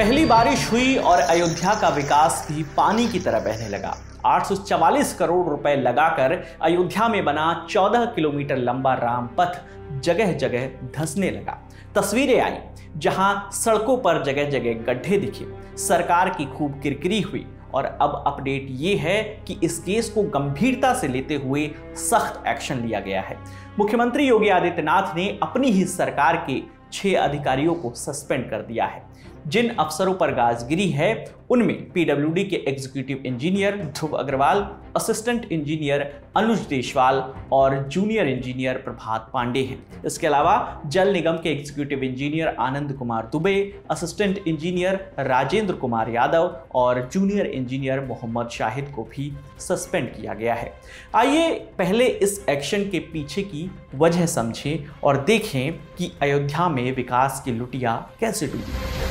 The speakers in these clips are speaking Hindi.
पहली बारिश हुई और अयोध्या का विकास भी पानी की तरह बहने लगा। 844 करोड़ रुपए लगाकर अयोध्या में बना 14 किलोमीटर लंबा रामपथ जगह जगह धंसने लगा। तस्वीरें आई जहां सड़कों पर जगह जगह गड्ढे दिखे। सरकार की खूब किरकिरी हुई और अब अपडेट ये है कि इस केस को गंभीरता से लेते हुए सख्त एक्शन लिया गया है। मुख्यमंत्री योगी आदित्यनाथ ने अपनी ही सरकार के 6 अधिकारियों को सस्पेंड कर दिया है। जिन अफसरों पर गाजगिरी है उनमें पीडब्ल्यूडी के एग्जीक्यूटिव इंजीनियर ध्रुव अग्रवाल, असिस्टेंट इंजीनियर अनुज देशवाल और जूनियर इंजीनियर प्रभात पांडे हैं। इसके अलावा जल निगम के executive engineer Anand Kumar Dubey, assistant engineer Rajendra Kumar Yadav और जूनियर इंजीनियर मोहम्मद शाहिद को भी सस्पेंड किया गया है। आइए पहले इस एक्शन के पीछे की वजह समझें और देखें कि अयोध्या में विकास की लुटिया कैसे डूबी।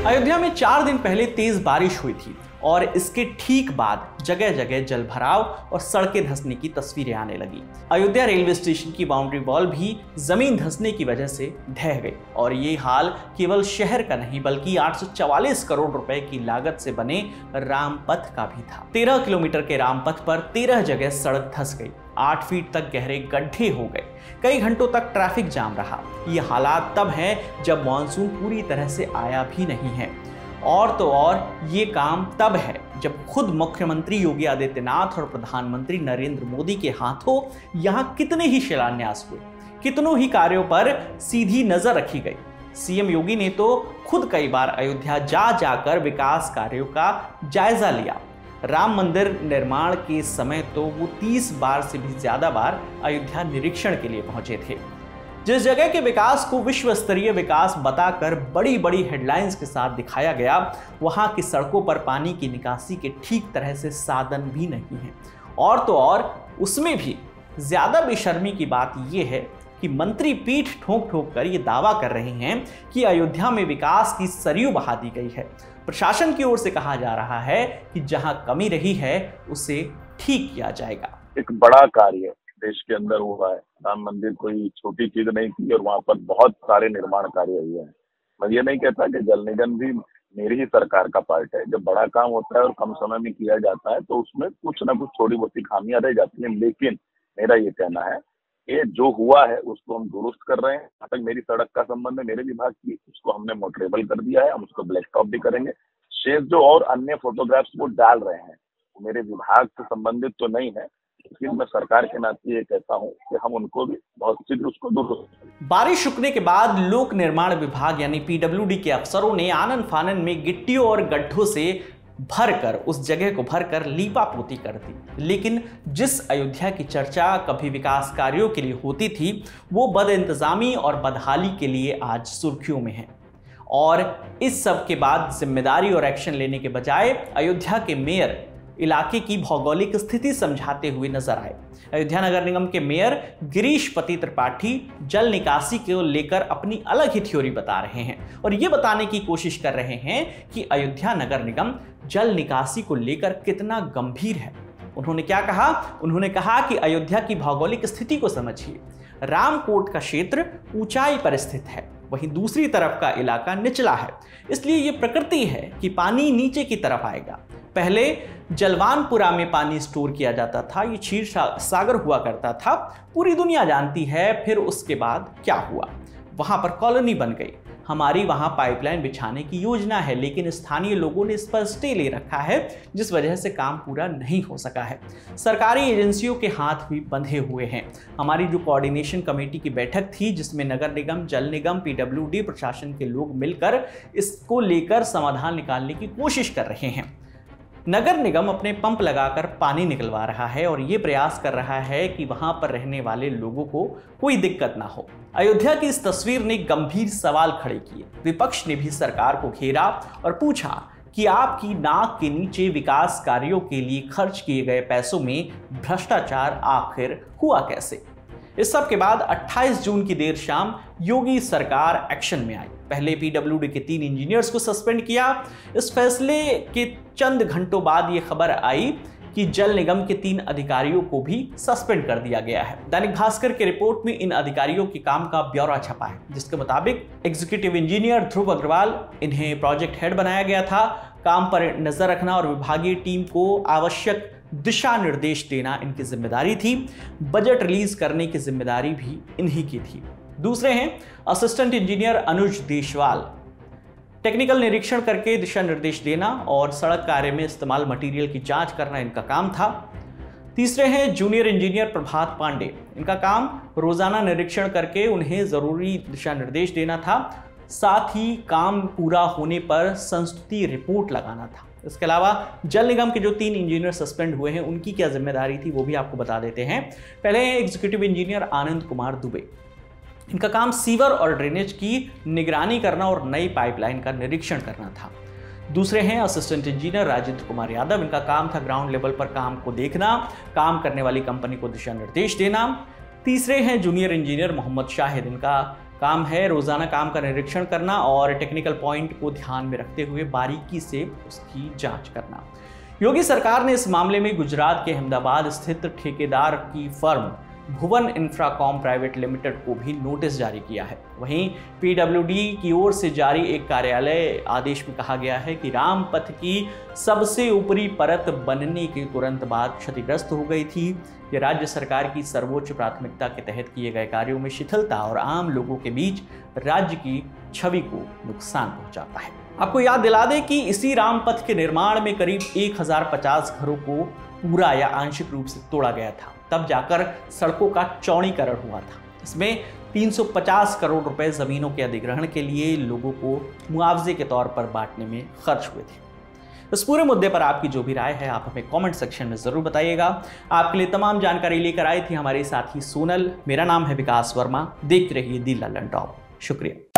अयोध्या में 4 दिन पहले तेज बारिश हुई थी और इसके ठीक बाद जगह जगह जल भराव और सड़कें धंसने की तस्वीरें आने लगी। अयोध्या रेलवे स्टेशन की बाउंड्री वॉल भी जमीन धंसने की वजह से ढह गई और ये हाल केवल शहर का नहीं बल्कि 844 करोड़ रुपए की लागत से बने रामपथ का भी था। 13 किलोमीटर के रामपथ पर 13 जगह सड़क धंस गई, 8 फीट तक गहरे गड्ढे हो गए, कई घंटों तक ट्रैफिक जाम रहा। ये हालात तब हैं जब मानसून पूरी तरह से आया भी नहीं है। और तो और ये काम तब है जब खुद मुख्यमंत्री योगी आदित्यनाथ और प्रधानमंत्री नरेंद्र मोदी के हाथों यहाँ कितने ही शिलान्यास हुए, कितनों ही कार्यों पर सीधी नजर रखी गई। सीएम योगी ने तो खुद कई बार अयोध्या जाकर विकास कार्यों का जायजा लिया। राम मंदिर निर्माण के समय तो वो 30 बार से भी ज्यादा बार अयोध्या निरीक्षण के लिए पहुंचे थे। जिस जगह के विकास को विश्व स्तरीय विकास बताकर बड़ी बड़ी हेडलाइंस के साथ दिखाया गया, वहां की सड़कों पर पानी की निकासी के ठीक तरह से साधन भी नहीं है। और तो और उसमें भी ज्यादा बेशर्मी की बात यह है कि मंत्री पीठ ठोक ठोक कर ये दावा कर रहे हैं कि अयोध्या में विकास की सरयू बहा दी गई है। प्रशासन की ओर से कहा जा रहा है कि जहां कमी रही है उसे ठीक किया जाएगा। एक बड़ा कार्य देश के अंदर हुआ है। राम मंदिर कोई छोटी चीज नहीं थी और वहाँ पर बहुत सारे निर्माण कार्य हुए हैं। मैं ये नहीं कहता कि जल निगम भी मेरी ही सरकार का पार्ट है। जब बड़ा काम होता है और कम समय में किया जाता है तो उसमें कुछ ना कुछ थोड़ी बहुत खामियां रह जाती हैं, लेकिन मेरा ये कहना है कि जो हुआ है उसको हम दुरुस्त कर रहे हैं। जहाँ तक मेरी सड़क का संबंध है, मेरे विभाग की, उसको हमने मोटरेबल कर दिया है, हम उसको ब्लैक टॉप भी करेंगे। शेष जो और अन्य फोटोग्राफ्स वो डाल रहे हैं वो मेरे विभाग से संबंधित तो नहीं है, लेकिन मैं सरकार के नाते ये कहता हूं कि हम उनको भी बहुत शीघ्र उसको दुरुस्त करें। बारिश रुकने के बाद लोक निर्माण विभाग यानी पीडब्ल्यूडी के अफसरों ने आनन फानन में गिट्टियों और गड्ढों से भरकर उस जगह को भरकर लीपा पोती कर दी। लेकिन जिस अयोध्या की चर्चा कभी विकास कार्यों के लिए होती थी वो बदइंतजामी और बदहाली के लिए आज सुर्खियों में है। और इस सब के बाद जिम्मेदारी और एक्शन लेने के बजाय अयोध्या के मेयर इलाके की भौगोलिक स्थिति समझाते हुए नजर आए। अयोध्या नगर निगम के मेयर गिरीश पति त्रिपाठी जल निकासी को लेकर अपनी अलग ही थ्योरी बता रहे हैं और ये बताने की कोशिश कर रहे हैं कि अयोध्या नगर निगम जल निकासी को लेकर कितना गंभीर है। उन्होंने क्या कहा? उन्होंने कहा कि अयोध्या की भौगोलिक स्थिति को समझिए। रामकोट का क्षेत्र ऊंचाई पर स्थित है, वहीं दूसरी तरफ का इलाका निचला है, इसलिए ये प्रकृति है कि पानी नीचे की तरफ आएगा। पहले जलवानपुरा में पानी स्टोर किया जाता था, ये क्षीर सागर हुआ करता था, पूरी दुनिया जानती है। फिर उसके बाद क्या हुआ? वहां पर कॉलोनी बन गई। हमारी वहां पाइपलाइन बिछाने की योजना है, लेकिन स्थानीय लोगों ने इस पर स्टे ले रखा है, जिस वजह से काम पूरा नहीं हो सका है। सरकारी एजेंसियों के हाथ भी बंधे हुए हैं। हमारी जो कोऑर्डिनेशन कमेटी की बैठक थी जिसमें नगर निगम, जल निगम, पीडब्ल्यूडी प्रशासन के लोग मिलकर इसको लेकर समाधान निकालने की कोशिश कर रहे हैं। नगर निगम अपने पंप लगाकर पानी निकलवा रहा है और ये प्रयास कर रहा है कि वहां पर रहने वाले लोगों को कोई दिक्कत ना हो। अयोध्या की इस तस्वीर ने गंभीर सवाल खड़े किए। विपक्ष ने भी सरकार को घेरा और पूछा कि आपकी नाक के नीचे विकास कार्यों के लिए खर्च किए गए पैसों में भ्रष्टाचार आखिर हुआ कैसे? इस सब के बाद 28 जून की देर शाम योगी सरकार एक्शन में आई। पहले पीडब्ल्यूडी के 3 इंजीनियर्स को सस्पेंड किया। इस फैसले के चंद घंटों बाद ये खबर आई कि जल निगम के 3 अधिकारियों को भी सस्पेंड कर दिया गया है। दैनिक भास्कर की रिपोर्ट में इन अधिकारियों के काम का ब्यौरा छपा है, जिसके मुताबिक एग्जीक्यूटिव इंजीनियर ध्रुव अग्रवाल, इन्हें प्रोजेक्ट हेड बनाया गया था। काम पर नजर रखना और विभागीय टीम को आवश्यक दिशा निर्देश देना इनकी जिम्मेदारी थी। बजट रिलीज करने की जिम्मेदारी भी इन्हीं की थी। दूसरे हैं असिस्टेंट इंजीनियर अनुज देशवाल, टेक्निकल निरीक्षण करके दिशा निर्देश देना और सड़क कार्य में इस्तेमाल मटेरियल की जांच करना इनका काम था। तीसरे हैं जूनियर इंजीनियर प्रभात पांडे, इनका काम रोजाना निरीक्षण करके उन्हें जरूरी दिशा निर्देश देना था, साथ ही काम पूरा होने पर संस्तुति रिपोर्ट लगाना था। इसके अलावा जल निगम के जो 3 इंजीनियर सस्पेंड हुए हैं उनकी क्या जिम्मेदारी थी वो भी आपको बता देते हैं। पहले हैं एग्जीक्यूटिव इंजीनियर आनंद कुमार दुबे, इनका काम सीवर और ड्रेनेज की निगरानी करना और नई पाइपलाइन का निरीक्षण करना था। दूसरे हैं असिस्टेंट इंजीनियर राजेंद्र कुमार यादव, इनका काम था ग्राउंड लेवल पर काम को देखना, काम करने वाली कंपनी को दिशा निर्देश देना। तीसरे हैं जूनियर इंजीनियर मोहम्मद शाहिद, इनका काम है रोजाना काम का निरीक्षण करना और टेक्निकल पॉइंट को ध्यान में रखते हुए बारीकी से उसकी जांच करना। योगी सरकार ने इस मामले में गुजरात के अहमदाबाद स्थित ठेकेदार की फर्म भुवन इंफ्राकॉम प्राइवेट लिमिटेड को भी नोटिस जारी किया है। वहीं पीडब्ल्यूडी की ओर से जारी एक कार्यालय आदेश में कहा गया है कि रामपथ की सबसे ऊपरी परत बनने के तुरंत बाद क्षतिग्रस्त हो गई थी। यह राज्य सरकार की सर्वोच्च प्राथमिकता के तहत किए गए कार्यों में शिथिलता और आम लोगों के बीच राज्य की छवि को नुकसान पहुंचाता है। आपको याद दिला दें कि इसी रामपथ के निर्माण में करीब 1050 घरों को पूरा या आंशिक रूप से तोड़ा गया था, तब जाकर सड़कों का चौड़ीकरण हुआ था। इसमें 350 करोड़ रुपए जमीनों के अधिग्रहण के लिए लोगों को मुआवजे के तौर पर बांटने में खर्च हुए थे। इस पूरे मुद्दे पर आपकी जो भी राय है आप हमें कमेंट सेक्शन में जरूर बताइएगा। आपके लिए तमाम जानकारी लेकर आई थी हमारे साथी सोनल। मेरा नाम है विकास वर्मा। देखते रहिए दी लल्लन टॉप। शुक्रिया।